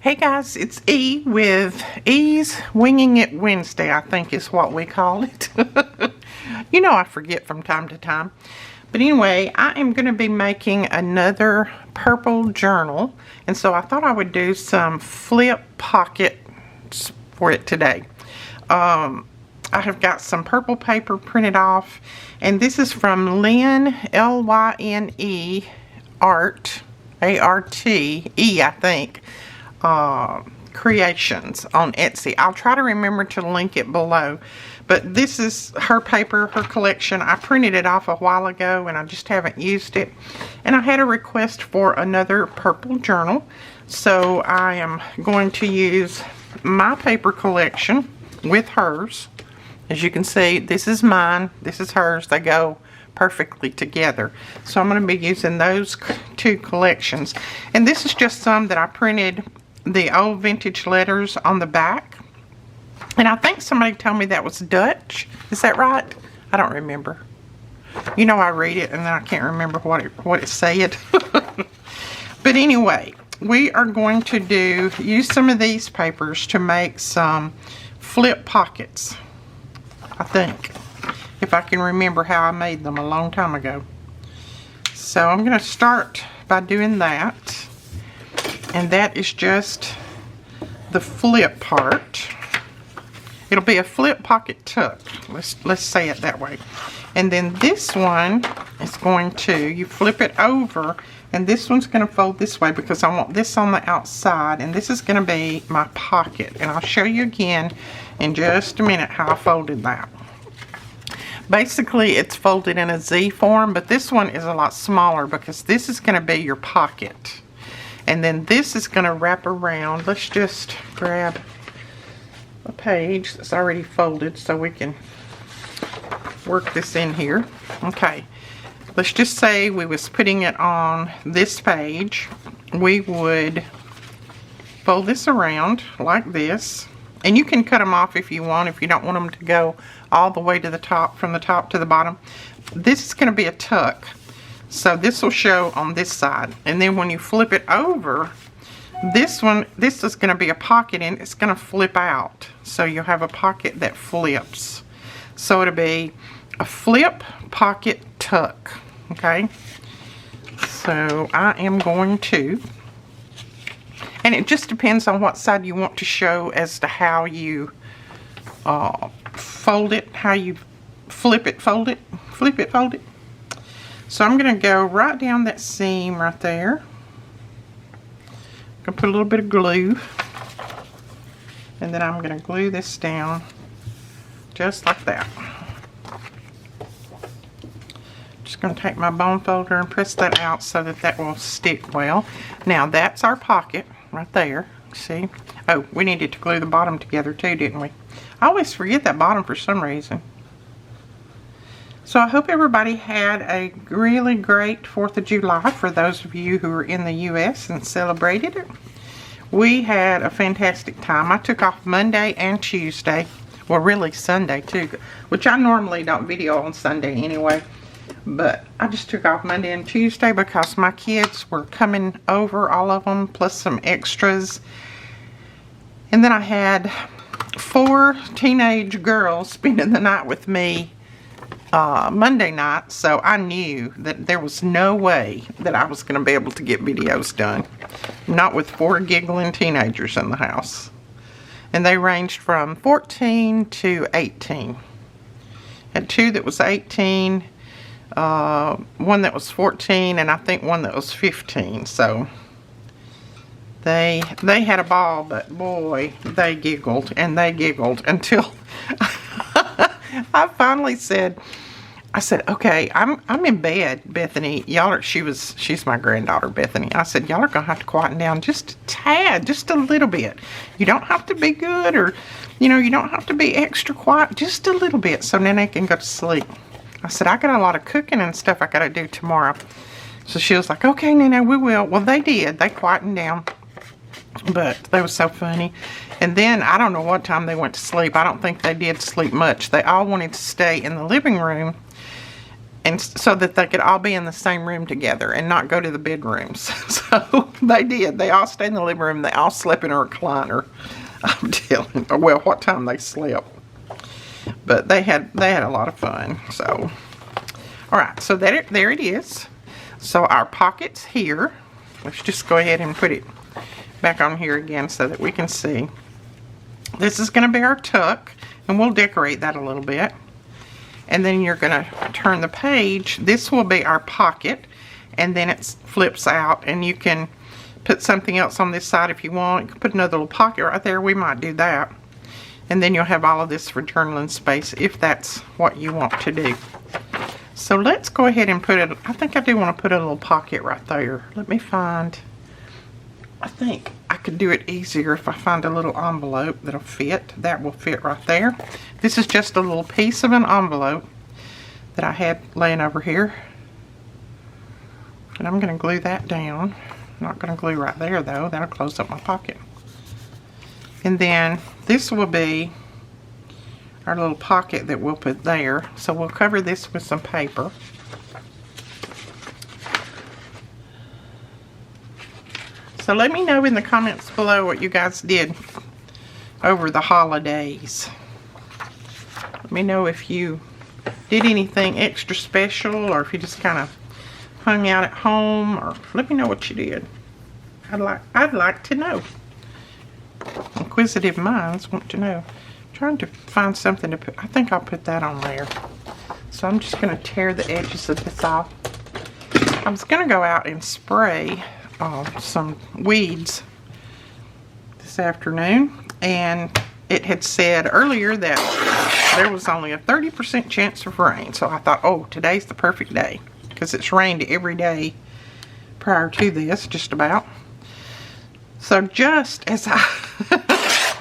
Hey guys, it's E with E's Winging It Wednesday, I think is what we call it. You know, I forget from time to time. But anyway, I am going to be making another purple journal. And so I thought I would do some flip pockets for it today. I have got some purple paper printed off. And this is from Lynn, L-Y-N-E, Art, A-R-T-E, I think. Creations on Etsy. I'll try to remember to link it below, but this is her paper, her collection. I printed it off a while ago and I just haven't used it, and I had a request for another purple journal, so I am going to use my paper collection with hers. As you can see, this is mine, this is hers. They go perfectly together. So I'm going to be using those two collections, and this is just some that I printed the old vintage letters on the back, and I think somebody told me that was Dutch. Is that right? I don't remember. You know, I read it and then I can't remember what it said. But anyway, we are going to use some of these papers to make some flip pockets, I think, if I can remember how I made them a long time ago. So I'm going to start by doing that. And that is just the flip part. It'll be a flip pocket tuck. Let's say it that way. And then this one is going to, you flip it over, and this one's going to fold this way because I want this on the outside, and this is going to be my pocket. And I'll show you again in just a minute how I folded that. Basically, it's folded in a Z form, but this one is a lot smaller because this is going to be your pocket. And then this is going to wrap around. Let's just grab a page that's already folded so we can work this in here. Okay, let's just say we was putting it on this page. We would fold this around like this. And you can cut them off if you want, if you don't want them to go all the way to the top, from the top to the bottom. This is going to be a tuck. So this will show on this side, and then when you flip it over, this is going to be a pocket, and it's going to flip out. So you'll have a pocket that flips. So it'll be a flip pocket tuck. Okay. So I am going to, and it just depends on what side you want to show as to how you fold it, how you flip it, fold it, flip it, fold it. So I'm going to go right down that seam right there. I'm going to put a little bit of glue. And then I'm going to glue this down just like that. Just going to take my bone folder and press that out so that that will stick well. Now that's our pocket right there. See? Oh, we needed to glue the bottom together too, didn't we? I always forget that bottom for some reason. So I hope everybody had a really great 4th of July for those of you who are in the U.S. and celebrated it. We had a fantastic time. I took off Monday and Tuesday. Well, really Sunday too, which I normally don't video on Sunday anyway. But I just took off Monday and Tuesday because my kids were coming over, all of them, plus some extras. And then I had 4 teenage girls spending the night with me Monday night, so I knew that there was no way that I was going to be able to get videos done. Not with 4 giggling teenagers in the house. And they ranged from 14 to 18. Had 2 that was 18, 1 that was 14, and I think 1 that was 15. So they had a ball, but boy, they giggled and they giggled until I finally said, okay, I'm in bed, Bethany. She's my granddaughter, Bethany. I said, y'all are gonna have to quieten down just a tad, just a little bit. You don't have to be good, or you don't have to be extra quiet, just a little bit, so Nene can go to sleep. I said, I got a lot of cooking and stuff I gotta do tomorrow. So she was like, okay, Nene, we will. Well, they did. They quietened down. But they were so funny. And then I don't know what time they went to sleep. I don't think they did sleep much. They all wanted to stay in the living room and so that they could all be in the same room together and not go to the bedrooms. So they did. They all stayed in the living room. They all slept in a recliner. I'm telling you. Well, what time they slept. But they had a lot of fun. So, all right. So there it is. So our pocket's here. Let's just go ahead and put it back on here again so that we can see. This is going to be our tuck, and we'll decorate that a little bit. And then you're going to turn the page. This will be our pocket, and then it flips out, and you can put something else on this side if you want. You can put another little pocket right there. We might do that. And then you'll have all of this for journaling space if that's what you want to do. So let's go ahead and put it, I think I do want to put a little pocket right there. Let me find, I think I could do it easier if I find a little envelope that'll fit. That will fit right there. This is just a little piece of an envelope that I had laying over here. And I'm going to glue that down. I'm not going to glue right there though. That'll close up my pocket. And then this will be our little pocket that we'll put there. So we'll cover this with some paper. So let me know in the comments below what you guys did over the holidays. Let me know if you did anything extra special, or if you just kind of hung out at home, or let me know what you did. I'd like to know. Inquisitive minds want to know. Trying to find something to put. I think I'll put that on there. So I'm just going to tear the edges of this off. I was going to go out and spray some weeds this afternoon, and it had said earlier that there was only a 30% chance of rain. So I thought, oh, today's the perfect day, because it's rained every day prior to this, just about. So just as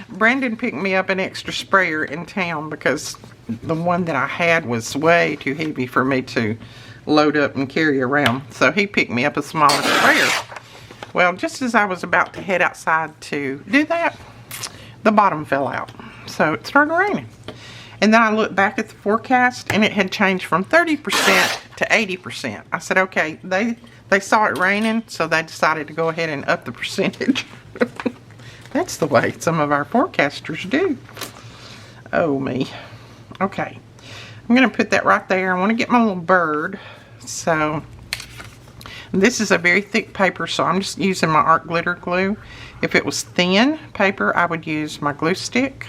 Brandon picked me up an extra sprayer in town, because the one that I had was way too heavy for me to load up and carry around. So he picked me up a smaller sprayer. Well, just as I was about to head outside to do that, the bottom fell out. So it started raining. And then I looked back at the forecast, and it had changed from 30% to 80%. I said, okay, they saw it raining, so they decided to go ahead and up the percentage. That's the way some of our forecasters do. Oh, me. Okay. I'm going to put that right there. I want to get my little bird. So, this is a very thick paper, so I'm just using my art glitter glue. If it was thin paper, I would use my glue stick.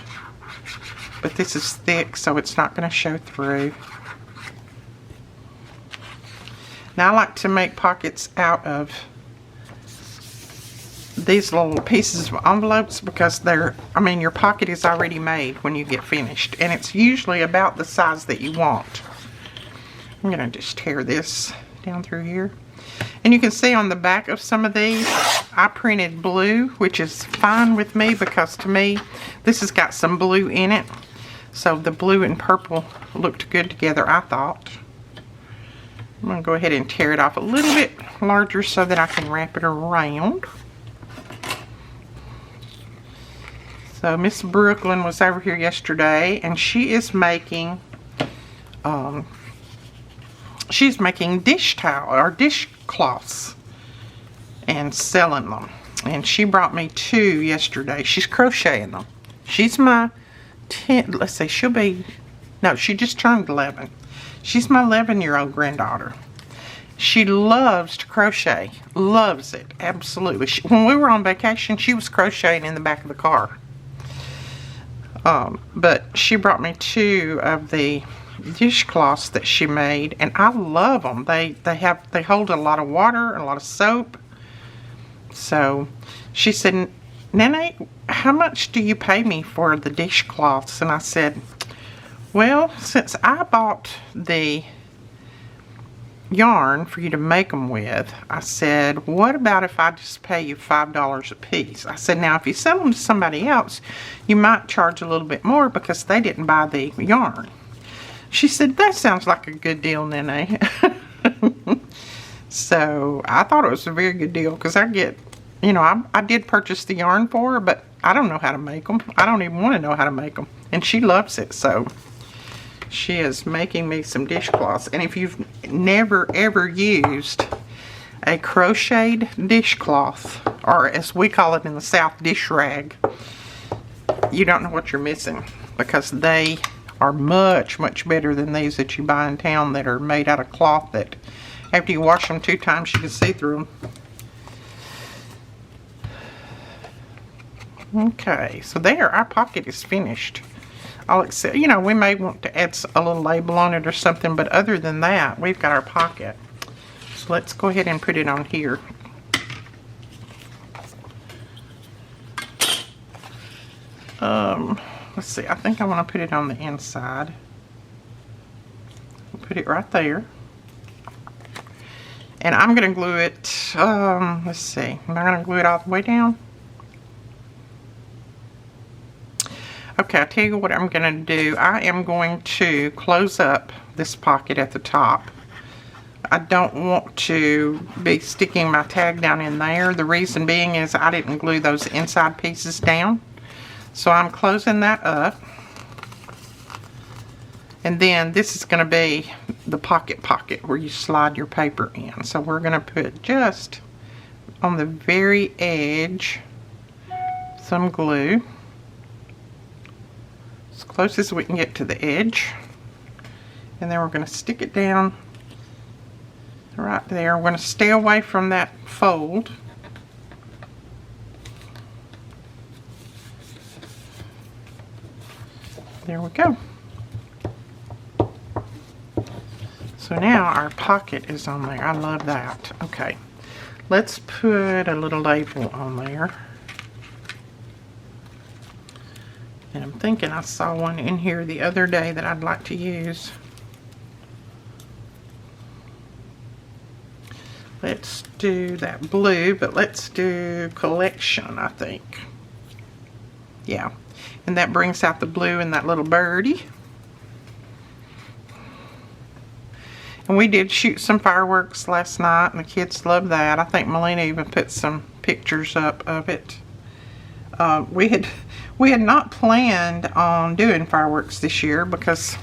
But this is thick, so it's not going to show through. Now, I like to make pockets out of these little pieces of envelopes, because your pocket is already made when you get finished, and it's usually about the size that you want. I'm going to just tear this down through here. And you can see on the back of some of these, I printed blue, which is fine with me, because to me, this has got some blue in it. So the blue and purple looked good together, I thought. I'm going to go ahead and tear it off a little bit larger so that I can wrap it around. So Miss Brooklyn was over here yesterday, and she is making dish towel or dishcloths and selling them. And she brought me 2 yesterday. She's crocheting them. She's my 10, let's see, she just turned 11. She's my 11-year-old granddaughter. She loves to crochet. Loves it. Absolutely. When we were on vacation, she was crocheting in the back of the car. But she brought me 2 of the dishcloths that she made, and I love them. They hold a lot of water and a lot of soap. So she said, Nene, how much do you pay me for the dishcloths? And I said, well, since I bought the yarn for you to make them with, I said, what about if I just pay you $5 a piece? I said, now if you sell them to somebody else, you might charge a little bit more because they didn't buy the yarn. She said, that sounds like a good deal, Nene. So I thought it was a very good deal, because I get, I did purchase the yarn for her, but I don't know how to make them. I don't even want to know how to make them. And she loves it, so she is making me some dishcloths. And if you've never ever used a crocheted dishcloth, or as we call it in the South, dish rag, you don't know what you're missing, because they are much, much better than these that you buy in town that are made out of cloth that after you wash them 2 times you can see through them. Okay, so there, our pocket is finished. All except, you know, we may want to add a little label on it or something, but other than that, we've got our pocket. So let's go ahead and put it on here. Let's see, I think I want to put it on the inside. Put it right there. And I'm going to glue it, let's see, am I going to glue it all the way down? Okay, I'll tell you what I'm going to do. I am going to close up this pocket at the top. I don't want to be sticking my tag down in there. The reason being is I didn't glue those inside pieces down. So I'm closing that up. And then this is going to be the pocket where you slide your paper in. So we're going to put just on the very edge some glue. As close as we can get to the edge. And then we're going to stick it down right there. We're going to stay away from that fold. There we go. So now our pocket is on there. I love that. Okay, let's put a little label on there. And I'm thinking I saw one in here the other day that I'd like to use. Let's do that blue, but let's do collection, I think. Yeah. And that brings out the blue and that little birdie. And we did shoot some fireworks last night, and the kids loved that. I think Melina even put some pictures up of it. We had not planned on doing fireworks this year because,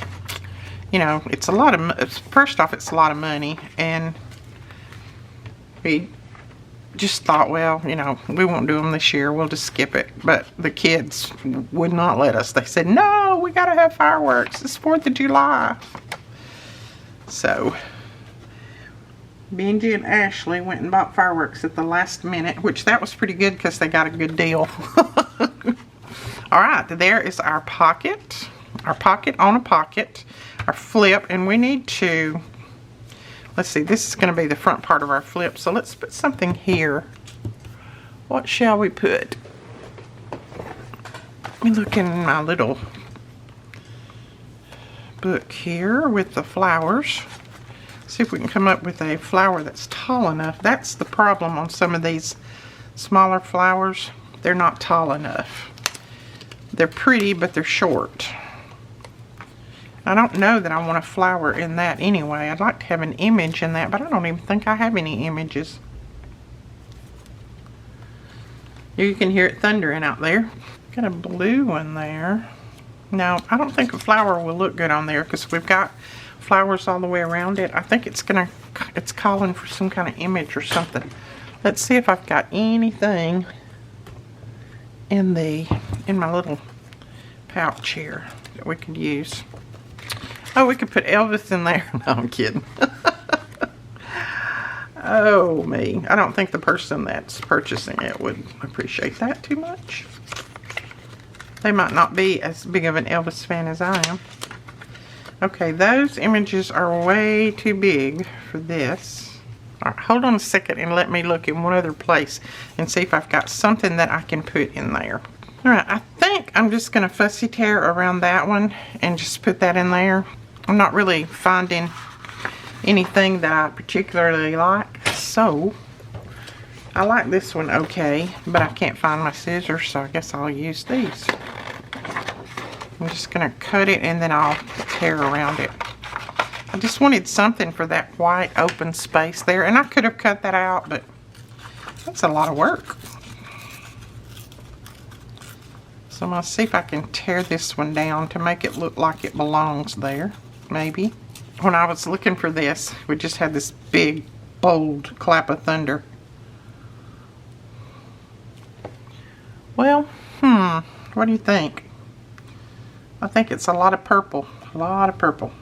you know, it's a lot of, first off, it's a lot of money, and we just thought, well, you know, we won't do them this year, we'll just skip it. But the kids would not let us. They said, no, we gotta have fireworks, it's 4th of July. So Benji and Ashley went and bought fireworks at the last minute, which that was pretty good because they got a good deal. Alright, there is our pocket on a pocket, our flip, and we need to, let's see, this is going to be the front part of our flip, so let's put something here. What shall we put? Let me look in my little book here with the flowers. See if we can come up with a flower that's tall enough. That's the problem on some of these smaller flowers. They're not tall enough. They're pretty, but they're short. I don't know that I want a flower in that anyway. I'd like to have an image in that, but I don't even think I have any images. You can hear it thundering out there. Got a blue one there. No, I don't think a flower will look good on there because we've got flowers all the way around it. I think it's calling for some kind of image or something. Let's see if I've got anything in my little pouch here that we could use. Oh, we could put Elvis in there. No, I'm kidding. Oh, me. I don't think the person that's purchasing it would appreciate that too much. They might not be as big of an Elvis fan as I am. Okay, those images are way too big for this. All right, hold on a second and let me look in one other place and see if I've got something that I can put in there. All right, I think I'm just going to fussy tear around that one and just put that in there. I'm not really finding anything that I particularly like, so I like this one okay, but I can't find my scissors, so I guess I'll use these. I'm just going to cut it and then I'll tear around it. I just wanted something for that white open space there, and I could have cut that out, but that's a lot of work. So I'm going to see if I can tear this one down to make it look like it belongs there, maybe. When I was looking for this, we just had this big, bold clap of thunder. Well, what do you think? I think it's a lot of purple, a lot of purple.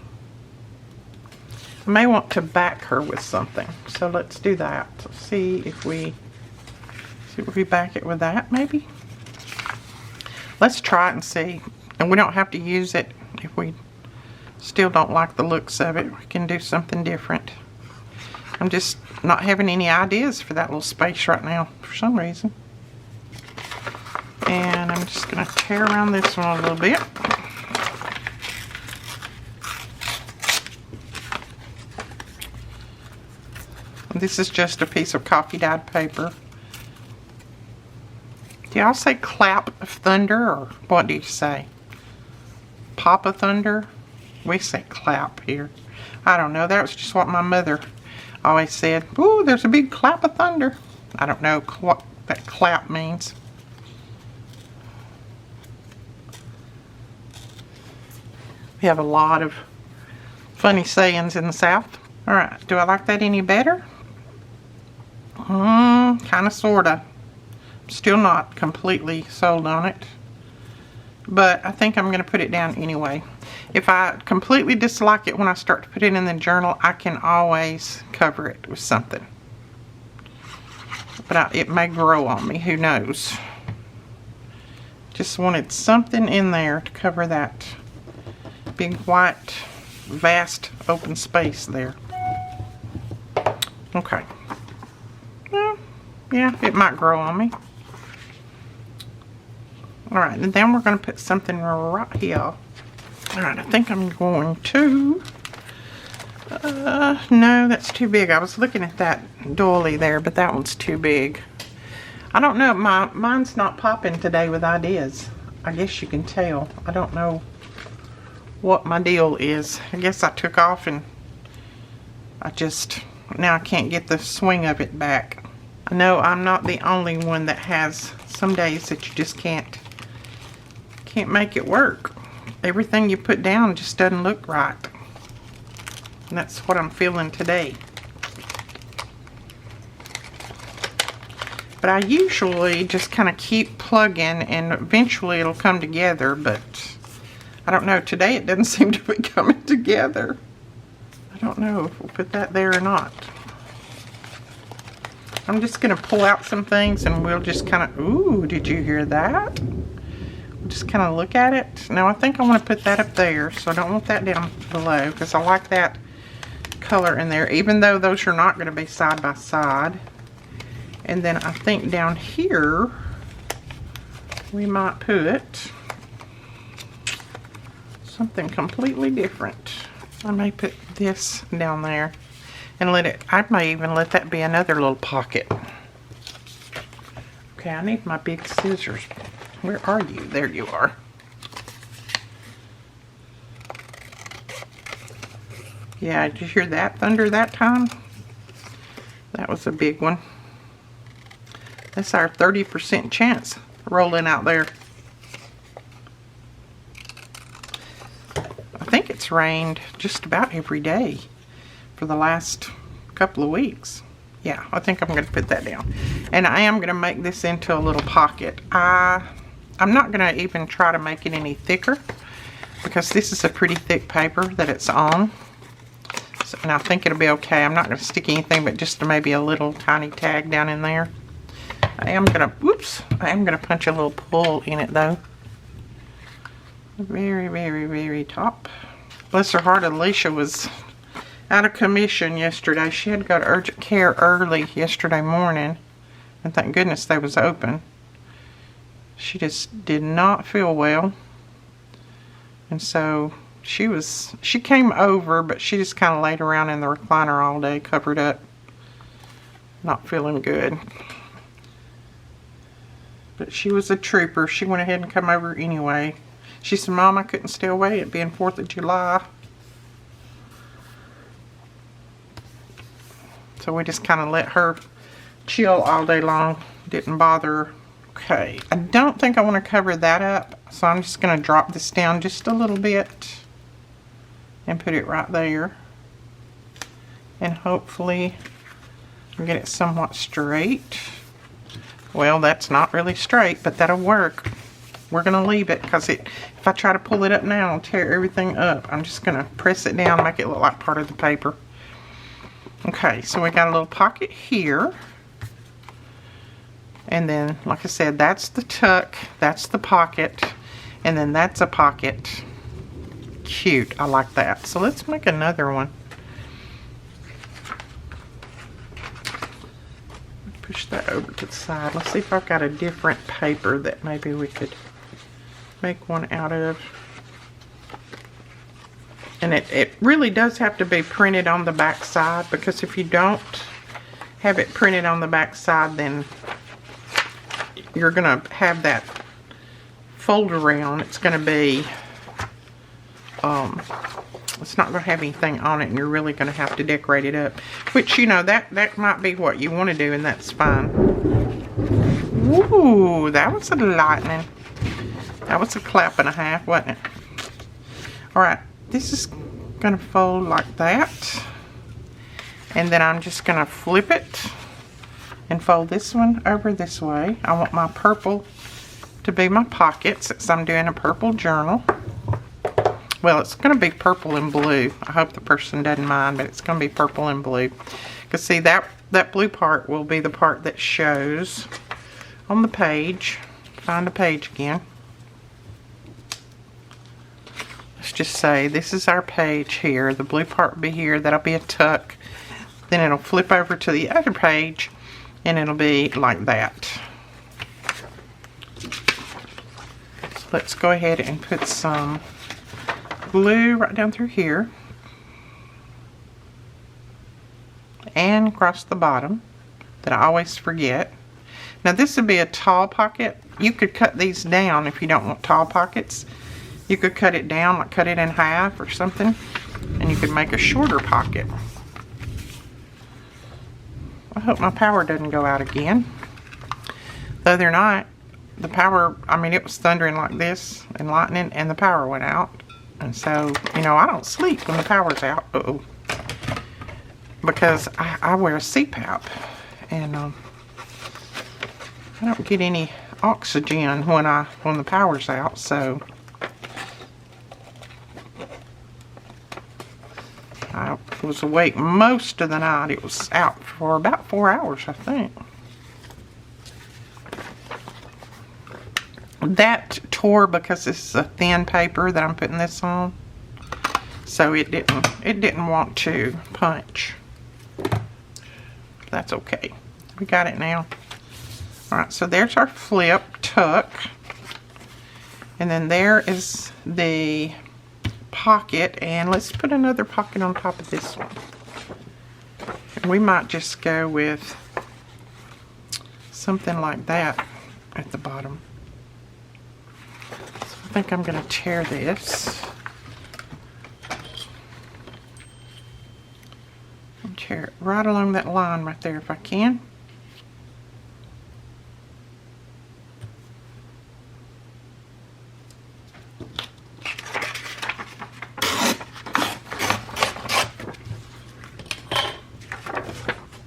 I may want to back her with something, so let's do that. See if we back it with that, maybe. Let's try it and see. And we don't have to use it if we still don't like the looks of it. We can do something different. I'm just not having any ideas for that little space right now for some reason. And I'm just going to tear around this one a little bit. This is just a piece of coffee dyed paper. Do y'all say clap of thunder, or what do you say? Pop of thunder? We say clap here. I don't know. That was just what my mother always said. Ooh, there's a big clap of thunder. I don't know what that clap means. We have a lot of funny sayings in the South. Alright, do I like that any better? Kinda, sorta. Still not completely sold on it, but I think I'm going to put it down anyway. If I completely dislike it when I start to put it in the journal, I can always cover it with something. But it may grow on me, who knows. Just wanted something in there to cover that big white vast open space there. Okay. Well, yeah, it might grow on me. Alright, and then we're going to put something right here. Alright, I think I'm going to... no, that's too big. I was looking at that doily there, but that one's too big. I don't know. Mine's not popping today with ideas. I guess you can tell. I don't know what my deal is. I guess I took off and now I can't get the swing of it back. I know I'm not the only one that has some days that you just can't make it work. Everything you put down just doesn't look right. And that's what I'm feeling today. But I usually just kind of keep plugging and eventually it'll come together, but I don't know. Today it doesn't seem to be coming together. I don't know if we'll put that there or not. I'm just going to pull out some things and we'll just kind of, ooh, did you hear that? We'll just kind of look at it. Now I think I want to put that up there, so I don't want that down below because I like that color in there, even though those are not going to be side by side. And then I think down here we might put something completely different. I may put this down there and I may even let that be another little pocket. Okay, I need my big scissors. Where are you? There you are. Yeah, did you hear that thunder that time? That was a big one. That's our 30% chance rolling out there. I think it's rained just about every day for the last couple of weeks. Yeah, I think I'm going to put that down. And I am going to make this into a little pocket. I'm not going to even try to make it any thicker because this is a pretty thick paper that it's on. So, and I think it'll be okay. I'm not going to stick anything but just maybe a little tiny tag down in there. I am going to punch a little pull in it though. Very, very, very top. Bless her heart, Alicia was out of commission yesterday. She had to go to urgent care early yesterday morning, and thank goodness they was open. She just did not feel well, and so she came over, but she just kind of laid around in the recliner all day, covered up, not feeling good. But she was a trooper. She went ahead and come over anyway. She said, Mom, I couldn't stay away, it being 4th of July. So we just kind of let her chill all day long. Didn't bother her Okay, I don't think I want to cover that up, so I'm just going to drop this down just a little bit and put it right there. And hopefully get it somewhat straight. Well, that's not really straight, but that'll work. We're going to leave it because if I try to pull it up now, I'll tear everything up. I'm just going to press it down, make it look like part of the paper. Okay, so we got a little pocket here. And then, like I said, that's the tuck, that's the pocket, and then that's a pocket. Cute, I like that. So let's make another one. Push that over to the side. Let's see if I've got a different paper that maybe we could make one out of. And it really does have to be printed on the back side, because if you don't have it printed on the back side, then you're going to have that fold around. It's going to be, it's not going to have anything on it, and you're really going to have to decorate it up. Which, you know, that might be what you want to do, and that's fine. Ooh, that was a lightning. That was a clap and a half, wasn't it? Alright, this is going to fold like that. And then I'm just going to flip it and fold this one over this way. I want my purple to be my pocket, since I'm doing a purple journal. Well, it's going to be purple and blue. I hope the person doesn't mind, but it's going to be purple and blue. Because see, that blue part will be the part that shows on the page. Find the page again. Let's just say this is our page here. The blue part will be here. That'll be a tuck. Then it'll flip over to the other page, and it'll be like that. So let's go ahead and put some glue right down through here and across the bottom, that I always forget. Now this would be a tall pocket. You could cut these down if you don't want tall pockets. You could cut it down, like cut it in half or something, and you could make a shorter pocket. I hope my power doesn't go out again. The other night, the power, I mean, it was thundering like this and lightning, and the power went out. And so, you know, I don't sleep when the power's out. Uh-oh. Because I wear a CPAP, and I don't get any oxygen when the power's out. So I was awake most of the night. It was out for about 4 hours, I think. That tore because this is a thin paper that I'm putting this on, so it didn't want to punch. That's okay. We got it now. All right, so there's our flip tuck, and then there is the pocket, and let's put another pocket on top of this one. And we might just go with something like that at the bottom. I think I'm going to tear this. And tear it right along that line right there if I can.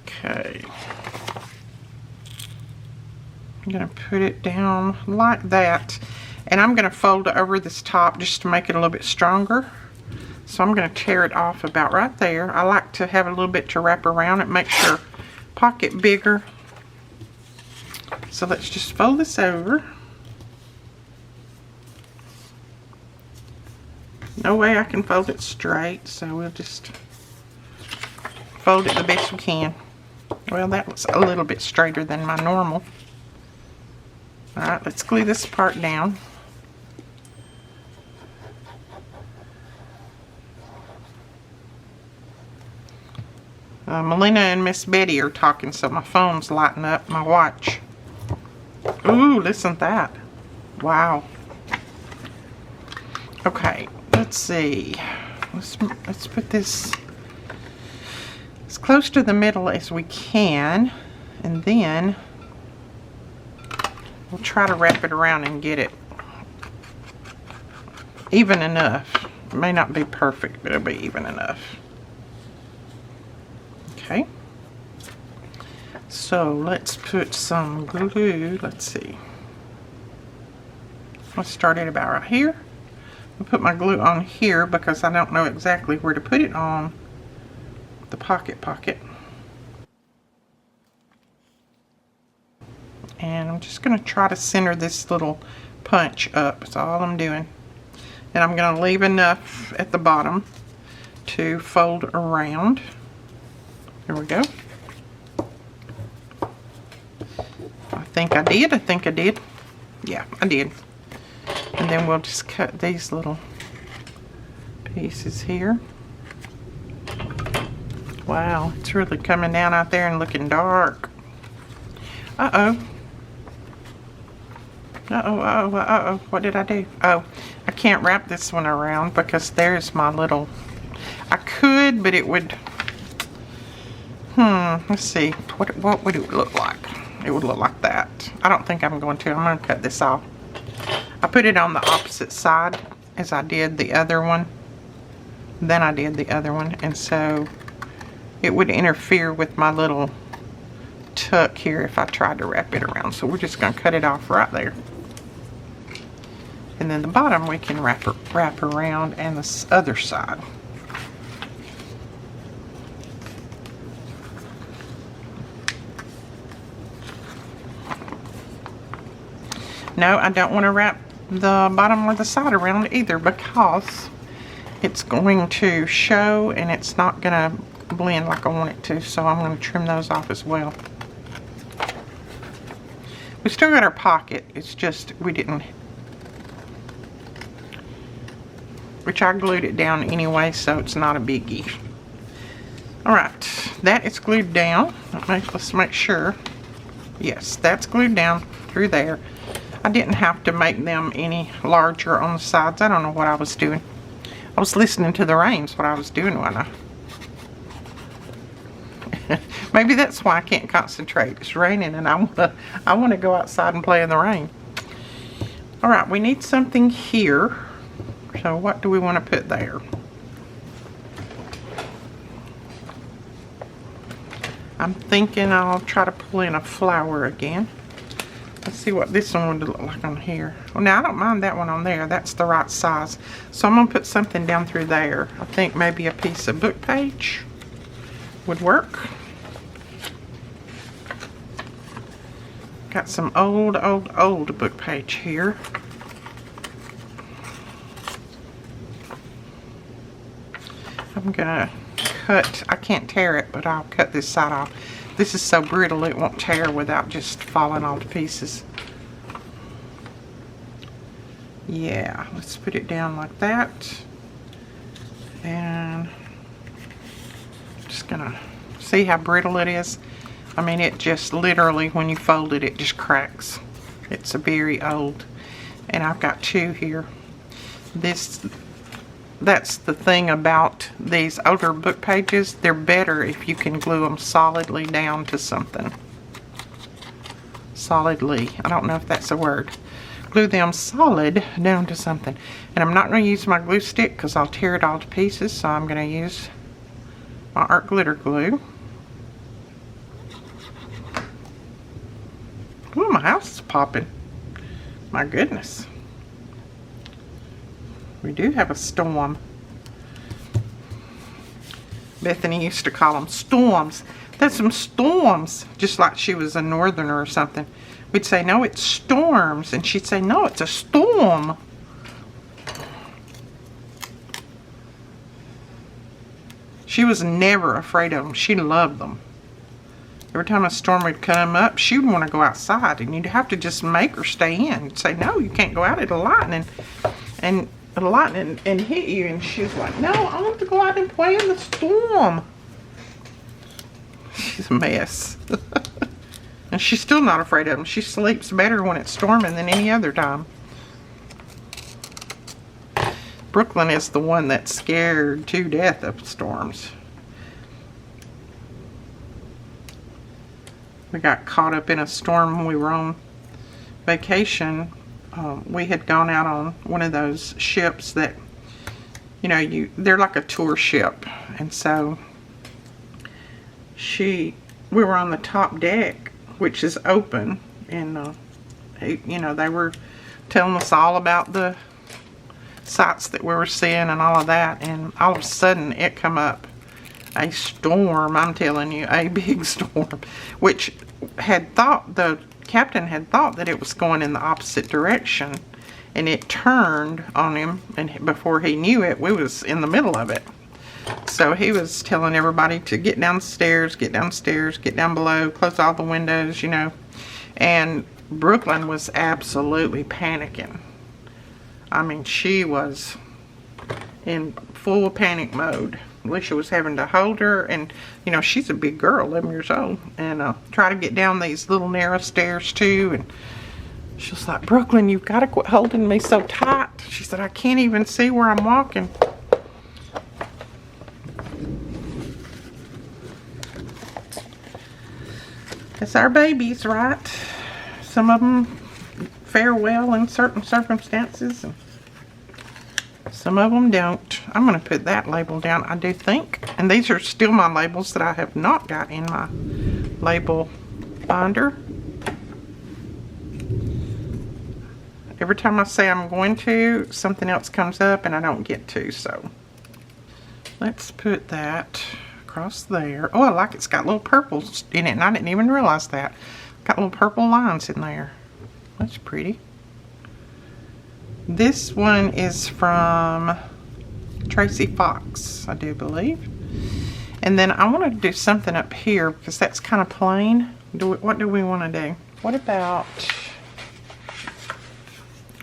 Okay. I'm going to put it down like that. And I'm going to fold over this top just to make it a little bit stronger. So I'm going to tear it off about right there. I like to have a little bit to wrap around it, makes your pocket bigger. So let's just fold this over. No way I can fold it straight, so we'll just fold it the best we can. Well, that was a little bit straighter than my normal. Alright, let's glue this part down. Melina and Miss Betty are talking, so my phone's lighting up, my watch. Ooh, listen to that. Wow. Okay, let's see. Let's put this as close to the middle as we can, and then We'll try to wrap it around and get it even enough. It may not be perfect, but it'll be even enough. Okay. So let's put some glue. Let's see. I'll start it about right here. I'll put my glue on here because I don't know exactly where to put it on the pocket. And I'm just going to try to center this little punch up. That's all I'm doing. And I'm going to leave enough at the bottom to fold around. There we go. I think I did. Yeah, I did. And then we'll just cut these little pieces here. Wow, it's really coming down out there and looking dark. Uh-oh. What did I do? Oh, I can't wrap this one around because there's my little... I could, but it would... let's see. What would it look like? It would look like that. I don't think I'm going to. I'm going to cut this off. I put it on the opposite side as I did the other one. Then I did the other one. And so it would interfere with my little tuck here if I tried to wrap it around. So we're just going to cut it off right there. And then the bottom we can wrap around, and the other side. No, I don't want to wrap the bottom or the side around either because it's going to show and it's not going to blend like I want it to. So I'm going to trim those off as well. We still got our pocket. It's just we didn't... Which I glued it down anyway, so it's not a biggie. Alright, that is glued down. Let's make sure. Yes, that's glued down through there. I didn't have to make them any larger on the sides. I don't know what I was doing. I was listening to the rain's what I was doing when maybe that's why I can't concentrate. It's raining and I want to go outside and play in the rain. Alright, we need something here. So what do we want to put there? I'm thinking I'll try to pull in a flower again. Let's see what this one would look like on here. Well, now I don't mind that one on there. That's the right size. So I'm going to put something down through there. I think maybe a piece of book page would work. Got some old book page here. I'm gonna cut, I can't tear it, but I'll cut this side off. This is so brittle it won't tear without just falling all to pieces. Yeah, let's put it down like that. And I'm just gonna see how brittle it is. I mean, it just literally, when you fold it, it just cracks. It's a very old, and I've got two here. That's the thing about these older book pages. They're better if you can glue them solidly down to something. Solidly. I don't know if that's a word. Glue them solid down to something. And I'm not going to use my glue stick because I'll tear it all to pieces. So I'm going to use my art glitter glue. Ooh, my house is popping. My goodness. We do have a storm. Bethany used to call them storms. There's some storms. Just like she was a northerner or something. We'd say, no, it's storms. And she'd say, no, it's a storm. She was never afraid of them. She loved them. Every time a storm would come up, she would want to go outside. And you'd have to just make her stay in. You'd say, no, you can't go out. It'll lighten. And hit you, and she was like, no, I want to go out and play in the storm. She's a mess. And she's still not afraid of them. She sleeps better when it's storming than any other time. Brooklyn is the one that's scared to death of storms. We got caught up in a storm when we were on vacation, we had gone out on one of those ships that, you know, they're like a tour ship. And so we were on the top deck, which is open, and you know, they were telling us all about the sights that we were seeing and all of that, and all of a sudden it come up a storm. I'm telling you, a big storm, which the captain had thought that it was going in the opposite direction, and it turned on him, and before he knew it, we was in the middle of it. So he was telling everybody to get downstairs, get downstairs, get down below, close all the windows, you know. And Brooklyn was absolutely panicking. I mean, she was in full panic mode. Alicia was having to hold her, and you know, she's a big girl, 11 years old, and try to get down these little narrow stairs too. And she was like, Brooklyn, you've got to quit holding me so tight. She said, I can't even see where I'm walking. It's our babies, right? Some of them fare well in certain circumstances, and some of them don't. I'm going to put that label down, I do think. And these are still my labels that I have not got in my label binder. Every time I say I'm going to, something else comes up and I don't get to. So let's put that across there. Oh, I like it's got little purples in it, and I didn't even realize that. Got little purple lines in there. That's pretty. This one is from Tracy Fox, I do believe. And then I want to do something up here because that's kind of plain. What do we want to do? What about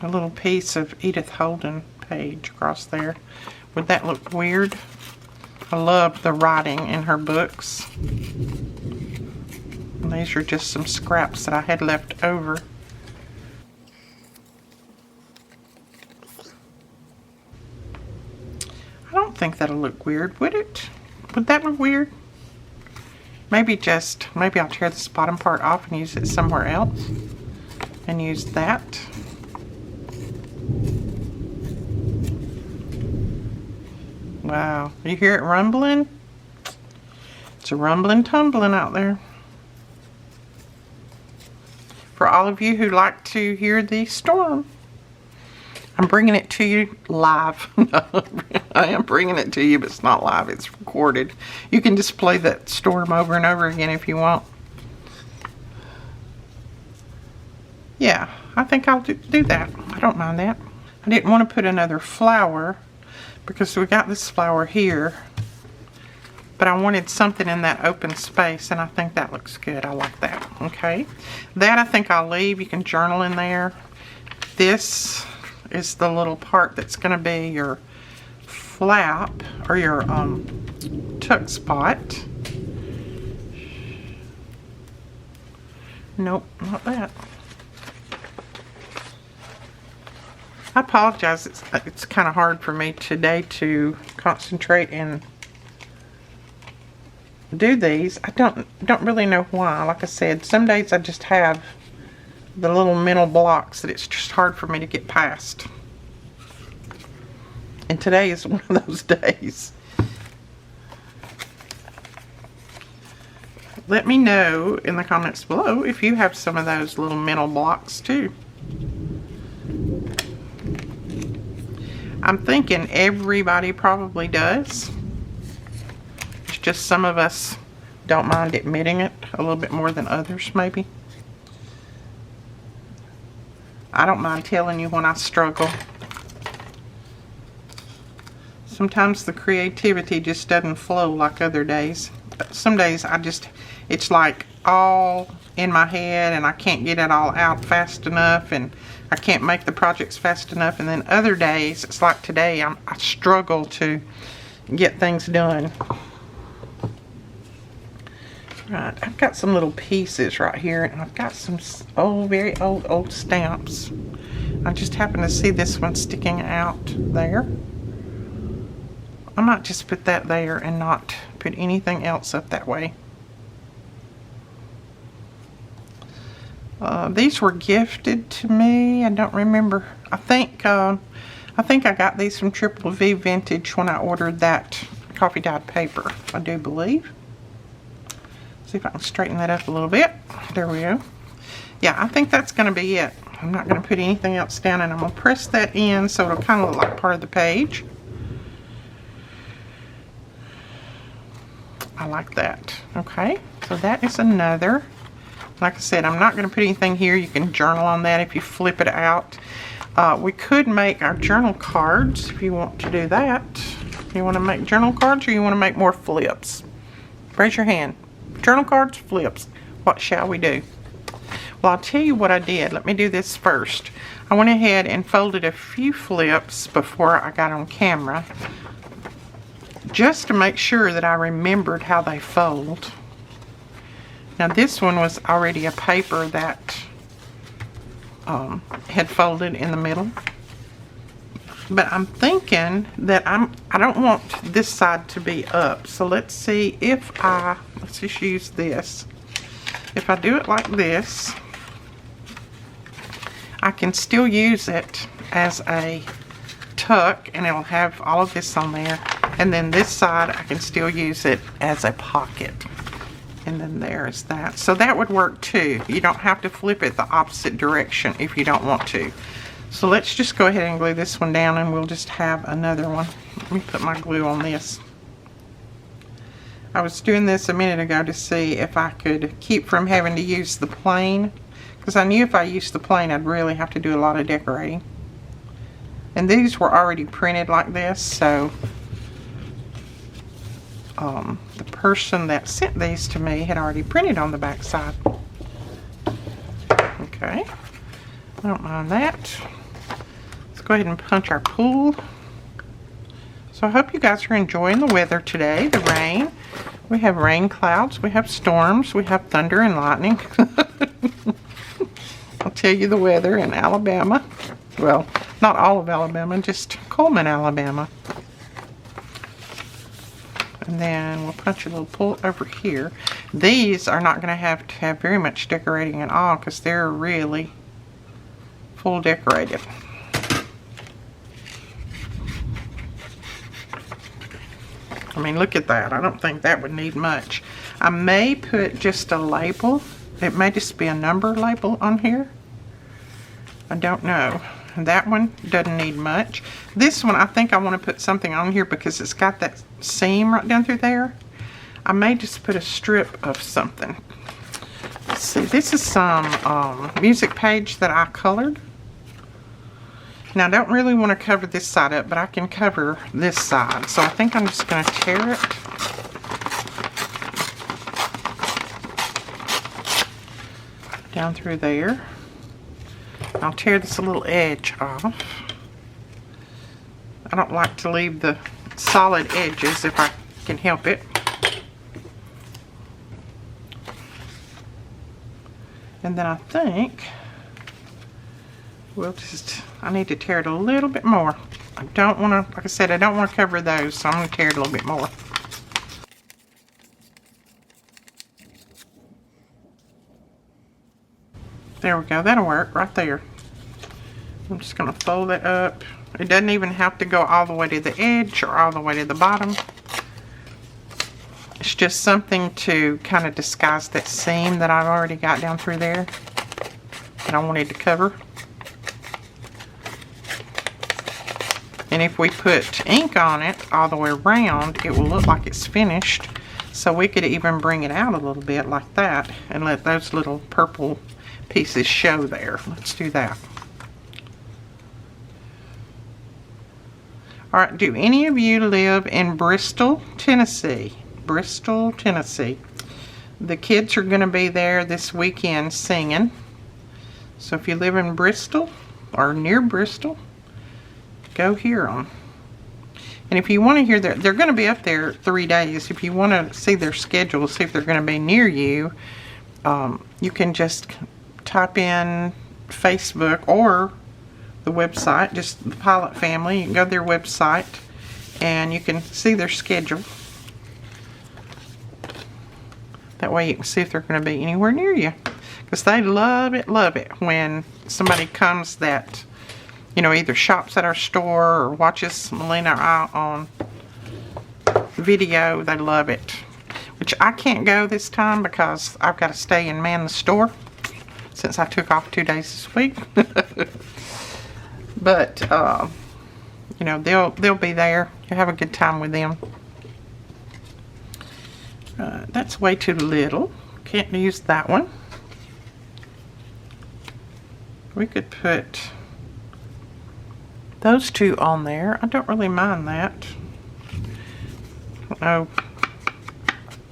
a little piece of Edith Holden page across there? Would that look weird? I love the writing in her books. And these are just some scraps that I had left over. I don't think that'll look weird, would it? Would that look weird? Maybe I'll tear this bottom part off and use it somewhere else. And use that. Wow, you hear it rumbling? It's a rumbling, tumbling out there. For all of you who like to hear the storm, I'm bringing it to you live. I am bringing it to you, but it's not live, it's recorded. You can just play that storm over and over again if you want. Yeah, I think I'll do that. I don't mind that. I didn't want to put another flower because we got this flower here, but I wanted something in that open space, and I think that looks good. I like that. Okay, that I think I'll leave. You can journal in there. This is the little part that's going to be your flap or your tuck spot. Nope, not that. I apologize, it's kind of hard for me today to concentrate and do these. I don't really know why. Like I said, some days I just have the little mental blocks that it's just hard for me to get past. And today is one of those days. Let me know in the comments below if you have some of those little mental blocks too. I'm thinking everybody probably does. It's just some of us don't mind admitting it a little bit more than others, maybe. I don't mind telling you when I struggle. Sometimes the creativity just doesn't flow like other days. But some days it's like all in my head and I can't get it all out fast enough, and I can't make the projects fast enough. And then other days, it's like today, I struggle to get things done. Right, I've got some little pieces right here, and I've got some very old stamps. I just happen to see this one sticking out there. I might just put that there and not put anything else up that way. These were gifted to me. I don't remember. I think I got these from Triple V Vintage when I ordered that coffee dyed paper, I do believe. See if I can straighten that up a little bit. There we go. Yeah, I think that's going to be it. I'm not going to put anything else down, and I'm going to press that in so it'll kind of look like part of the page. I like that. Okay, so that is another. Like I said, I'm not going to put anything here. You can journal on that if you flip it out. We could make our journal cards if you want to do that. You want to make journal cards, or you want to make more flips? Raise your hand. Journal cards, flips. What shall we do? Well, I'll tell you what I did. Let me do this first. I went ahead and folded a few flips before I got on camera, just to make sure that I remembered how they fold. Now this one was already a paper that had folded in the middle. But I'm thinking that I don't want this side to be up. So let's see if let's just use this. If I do it like this, I can still use it as a tuck, and it'll have all of this on there. And then this side, I can still use it as a pocket. And then there's that. So that would work too. You don't have to flip it the opposite direction if you don't want to. So let's just go ahead and glue this one down, and we'll just have another one. Let me put my glue on this. I was doing this a minute ago to see if I could keep from having to use the plain, because I knew if I used the plain I'd really have to do a lot of decorating. And these were already printed like this, so the person that sent these to me had already printed on the back side. Okay, I don't mind that. Let's go ahead and punch our pool. So I hope you guys are enjoying the weather today, the rain. We have rain clouds, we have storms, we have thunder and lightning. I'll tell you the weather in Alabama. Well, not all of Alabama, just Coleman, Alabama. And then we'll punch a little pull over here. These are not going to have very much decorating at all, because they're really full decorated. I mean, look at that. I don't think that would need much. I may put just a label. It may just be a number label on here. I don't know. That one doesn't need much. This one, I think I want to put something on here because it's got that seam right down through there. I may just put a strip of something. Let's see, this is some music page that I colored. Now, I don't really want to cover this side up, but I can cover this side. So I think I'm just going to tear it. Down through there. I'll tear this little edge off. I don't like to leave the solid edges if I can help it. And then I think we'll just, I need to tear it a little bit more. I don't want to, like I said, I don't want to cover those, so I'm going to tear it a little bit more. There we go, that'll work right there. I'm just going to fold it up. It doesn't even have to go all the way to the edge or all the way to the bottom. It's just something to kind of disguise that seam that I've already got down through there that I wanted to cover. And if we put ink on it all the way around, it will look like it's finished. So we could even bring it out a little bit like that and let those little purple pieces show there. Let's do that. Alright, do any of you live in Bristol, Tennessee? Bristol, Tennessee. The kids are going to be there this weekend singing. So if you live in Bristol or near Bristol, go hear them. And if you want to hear they're going to be up there 3 days. If you want to see their schedule, see if they're going to be near you, you can just type in Facebook or the website, just the Pilot Family. You can go to their website and you can see their schedule. That way you can see if they're going to be anywhere near you. Because they love it when somebody comes that, you know, either shops at our store or watches Melina or I on video. They love it. Which I can't go this time because I've got to stay and man the store since I took off 2 days this week. But, you know, they'll be there. You'll have a good time with them. That's way too little. Can't use that one. We could put those two on there. I don't really mind that. Oh,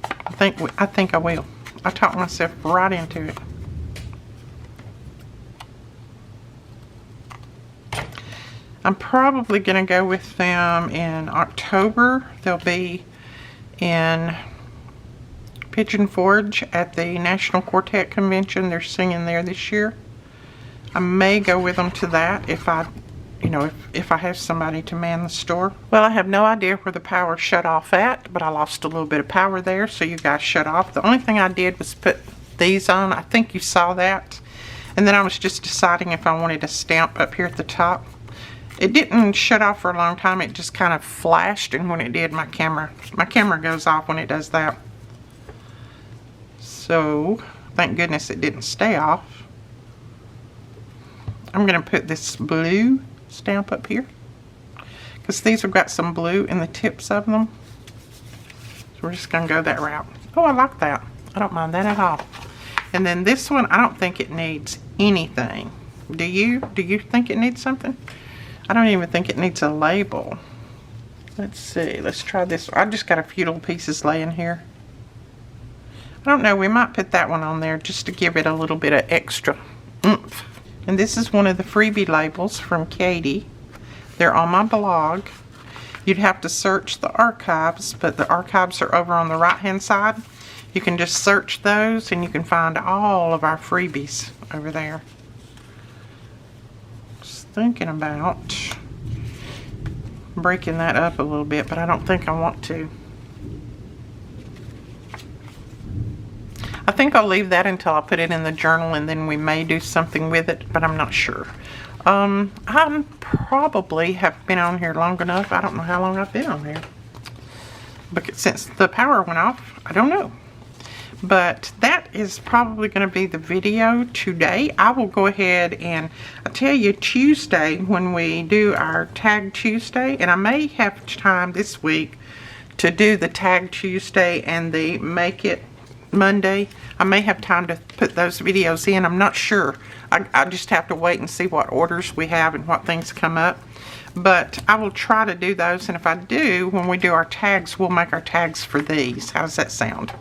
I think I will. I talked myself right into it. I'm probably going to go with them in October. They'll be in Pigeon Forge at the National Quartet Convention. They're singing there this year. I may go with them to that if I, you know, if I have somebody to man the store. Well, I have no idea where the power shut off at, but I lost a little bit of power there, so you guys shut off. The only thing I did was put these on. I think you saw that. And then I was just deciding if I wanted a stamp up here at the top. It didn't shut off for a long time. It just kind of flashed, and when it did, my camera goes off when it does that. So, thank goodness it didn't stay off. I'm going to put this blue stamp up here because these have got some blue in the tips of them. So we're just going to go that route. Oh, I like that. I don't mind that at all. And then this one, I don't think it needs anything. Do you? Do you think it needs something? I don't even think it needs a label. Let's see. Let's try this. I just got a few little pieces laying here. I don't know. We might put that one on there just to give it a little bit of extra oomph. And this is one of the freebie labels from Katie. They're on my blog. You'd have to search the archives, but the archives are over on the right-hand side. You can just search those and you can find all of our freebies over there. Just thinking about breaking that up a little bit, but I don't think I want to. I think I'll leave that until I put it in the journal, and then we may do something with it, but I'm not sure. I probably have been on here long enough. I don't know how long I've been on here. But since the power went off, I don't know. But that is probably going to be the video today. I will go ahead and I'll tell you Tuesday when we do our Tag Tuesday, and I may have time this week to do the Tag Tuesday and the Make It Monday. I may have time to put those videos in. I'm not sure. I just have to wait and see what orders we have and what things come up. But I will try to do those, and if I do, when we do our tags, we'll make our tags for these. How does that sound?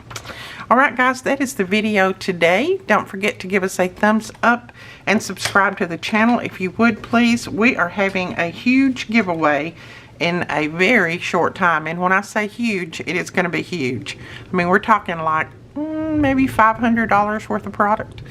Alright guys, that is the video today. Don't forget to give us a thumbs up and subscribe to the channel if you would please. We are having a huge giveaway in a very short time, and when I say huge, it is going to be huge. I mean, we're talking like maybe $500 worth of product,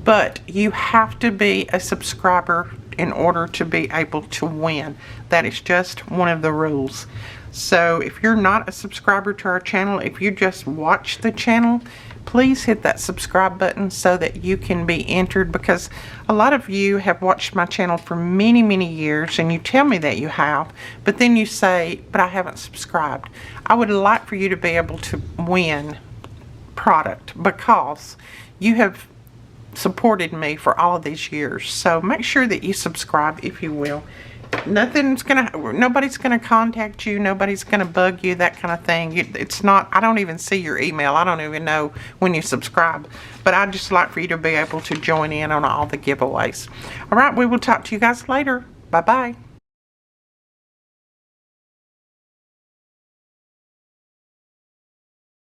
but you have to be a subscriber in order to be able to win. That is just one of the rules. So if you're not a subscriber to our channel, if you just watch the channel, please hit that subscribe button so that you can be entered, because a lot of you have watched my channel for many, many years and you tell me that you have, but then you say, but I haven't subscribed. I would like for you to be able to win product because you have supported me for all of these years. So make sure that you subscribe if you will. Nobody's gonna contact you, nobody's gonna bug you, that kind of thing. It's not, I don't even see your email, I don't even know when you subscribe, but I'd just like for you to be able to join in on all the giveaways. Alright, we will talk to you guys later. Bye bye.